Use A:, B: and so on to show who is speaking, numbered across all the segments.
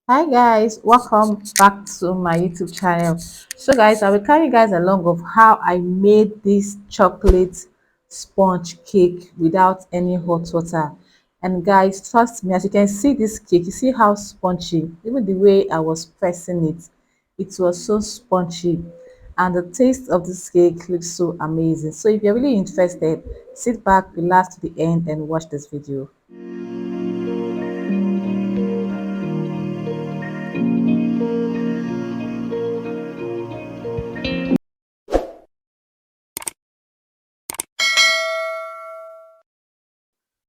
A: Hi guys, welcome back to my YouTube channel. So guys, I will carry you guys along of how I made this chocolate sponge cake without any hot water. And guys, trust me, as you can see this cake, you see how spongy, even the way I was pressing it, it was so spongy. And the taste of this cake looks so amazing. So if you're really interested, sit back, relax to the end and watch this video.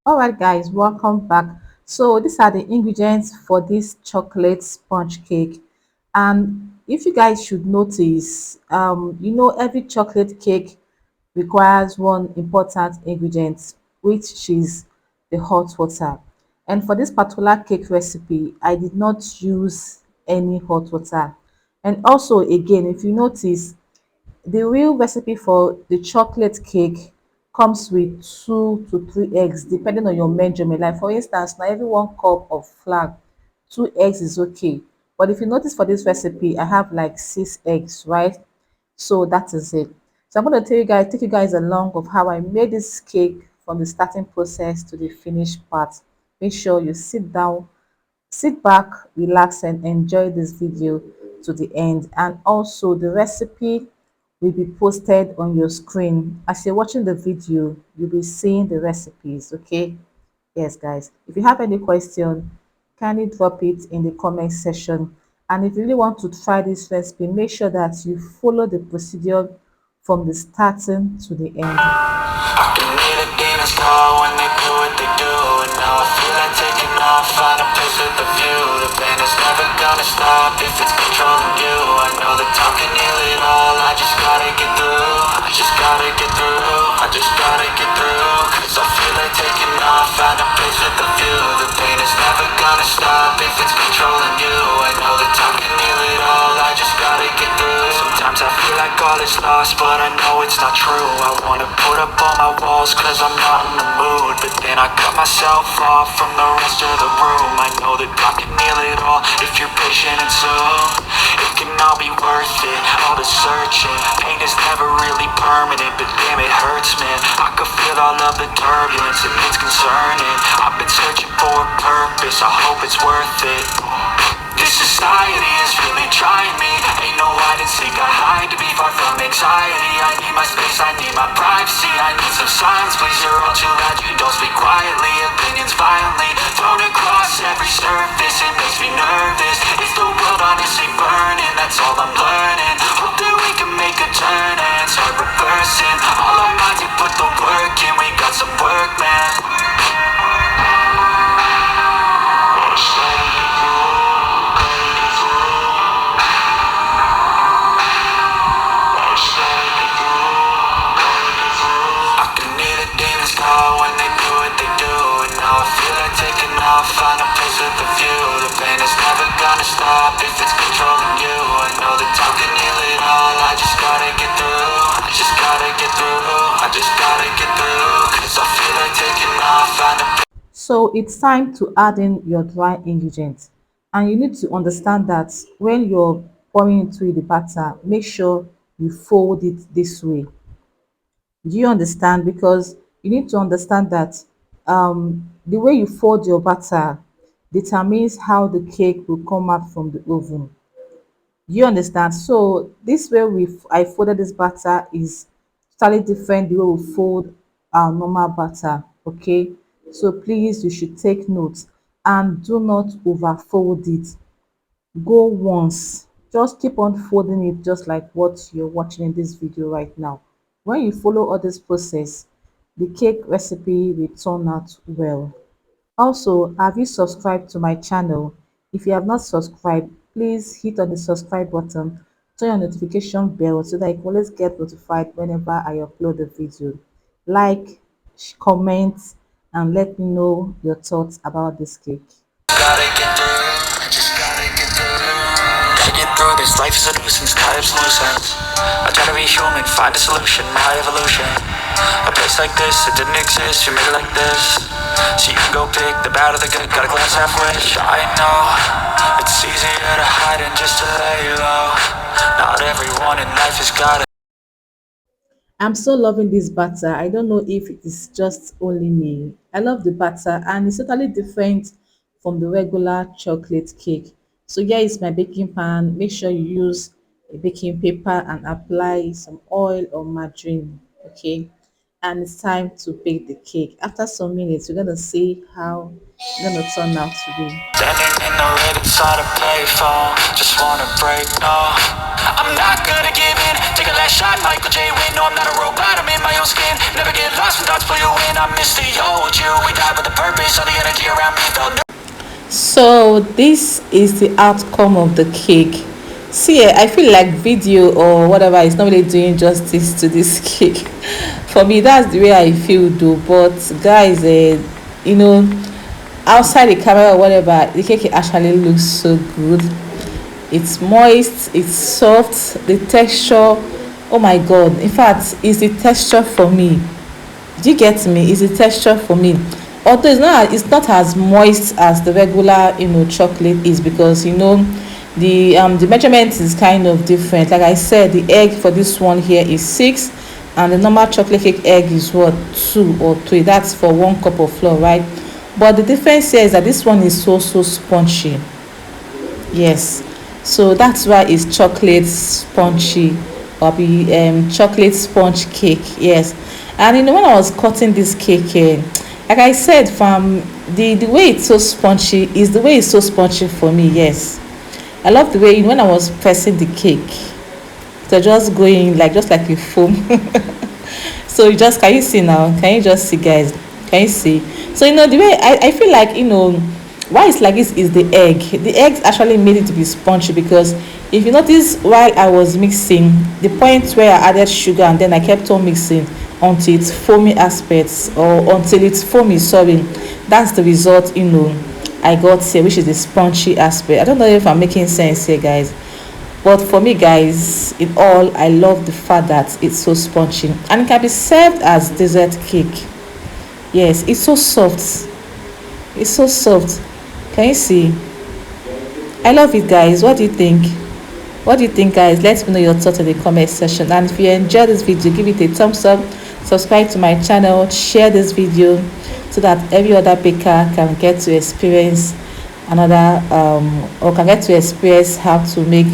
A: Alright guys, welcome back. So these are the ingredients for this chocolate sponge cake. And if you guys should notice, every chocolate cake requires one important ingredient, which is the hot water. And for this particular cake recipe, I did not use any hot water. And also again, if you notice, the real recipe for the chocolate cake comes with 2 to 3 eggs, depending on your measurement. Like for instance, now every 1 cup of flour, 2 eggs is okay. But if you notice for this recipe, I have like 6 eggs, right? So that is it. So I'm going to take you guys along of how I made this cake from the starting process to the finished part. Make sure you sit back, relax, and enjoy this video to the end. And also, the recipe will be posted on your screen. As you're watching the video, you'll be seeing the recipes, okay? Yes, guys. If you have any question, kindly drop it in the comment section. And if you really want to try this recipe, make sure that you follow the procedure from the starting to the end.
B: I can hear the demons call when they do what they do. And now I feel like taking off, find a place with a view. The pain is never gonna stop if it's controlling you. I know that time can heal it all, I just gotta get through. I just gotta get through, I just gotta get through. Cause I feel like taking off, find a place with a view. The pain is never gonna stop if it's controlling you. I know that time can heal it all, I just gotta get through. Sometimes I feel like all is lost, but I know it's not true. I wanna put up all my walls cause I'm not in the mood. But then I cut myself off from the rest of the room. I know that I can heal it all if you're patient and soon. It can all be worth it, all the searching. Pain is never really permanent, but damn it hurts, man. I could feel all of the turbulence and it's concerning. I've been searching for a purpose, I hope it's worth it. This society is really trying me. Ain't no hide and seek, I hide to be far from anxiety. I need my space, I need my privacy. I need some silence, please, you're all too loud. You don't speak quietly, opinions violently thrown across every surface. It makes me nervous. Is the world honestly burning? That's all I'm learning. Hope that we can make a turn and start reversing. All our minds, we put the work in. We got some work, man. When they do what they do, and now I feel like taking off, find a place with a view. The pain is never gonna stop if it's controlling you. I know that time can heal it all, I just gotta get through. I just gotta get through, I just gotta get through. Cause I feel like taking off, find a
A: So it's time to add in your dry ingredients. And you need to understand that when you're pouring into the batter, make sure you fold it this way. Do you understand? Because you need to understand that the way you fold your batter determines how the cake will come out from the oven. Do you understand? So this way I folded this batter is totally different the way we fold our normal batter. Okay, so please you should take note and do not overfold it. Go once, just keep on folding it just like what you're watching in this video right now. When you follow all this process, the cake recipe will turn out well. Also, have you subscribed to my channel? If you have not subscribed, please hit on the subscribe button, turn on notification bell so that you can always get notified whenever I upload a video. Like, comment, and let me know your thoughts about this cake.
B: gotta get through, I just gotta get through. Gotta get through this, life is a nuisance, tired of solutions. I try to be human, find a solution, my evolution. A place like this, it didn't exist, you made it like this. So you can go pick the bad or the good, got a glass half wish. I know, it's easy life has got
A: I'm so loving this batter. I don't know if it is just only me. I love the batter and it's totally different from the regular chocolate cake. So here is my baking pan. Make sure you use a baking paper and apply some oil or margarine. Okay. And it's time to bake the cake. After some minutes, we're gonna see how it's gonna turn out to be.
B: standing in the red inside a payphone. Just wanna break, no. I'm not gonna give in. Take a last shot, Michael J. Win. No, I'm not a robot, I'm in my own skin. Never get lost when thoughts pull you in. I miss the old you. We died with a purpose. All the energy around me felt new.
A: So this is the outcome of the cake. See, I feel like video or whatever is not really doing justice to this cake. For me, that's the way I feel though. But guys, you know, outside the camera or whatever, the cake actually looks so good. It's moist, it's soft, the texture. Oh my god! In fact, it's the texture for me. Do you get me? It's the texture for me. Although it's not as moist as the regular chocolate is, because the measurement is kind of different. Like I said, the egg for this one here is 6, and the normal chocolate cake egg is what, 2 or 3. That's for 1 cup of flour, right? But the difference here is that this one is so spongy. Yes, so that's why it's chocolate spongy, or be chocolate sponge cake. Yes, and when I was cutting this cake, like I said, from the way it's so spongy is the way it's so spongy for me. Yes, I love the way when I was pressing the cake, so just going like just like a foam. So you just, can you see now? Can you just see, guys? Can you see? So the way I feel like why it's like this is the egg. The eggs actually made it to be spongy, because if you notice, while I was mixing, the point where I added sugar and then I kept on mixing until its foamy aspects, or until it's foamy, sorry, that's the result I got here, which is the spongy aspect. I don't know if I'm making sense here, guys, but for me, guys, in all, I love the fact that it's so spongy and it can be served as dessert cake. Yes, it's so soft. It's so soft. Can you see? I love it, guys. What do you think? What do you think, guys? Let me know your thoughts in the comment section. And if you enjoyed this video, give it a thumbs up, subscribe to my channel, share this video so that every other baker can get to experience another or can get to experience how to make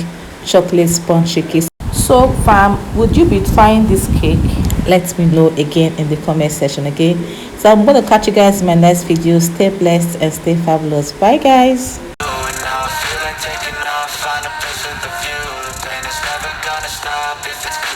A: chocolate sponge cakes. So fam, would you be trying this cake? Let me know again in the comment section. Okay, so I'm going to catch you guys in my next video. Stay blessed and stay fabulous. Bye, guys.
B: And now I feel like taking off, find a place with a view. The pain is never gonna stop if it's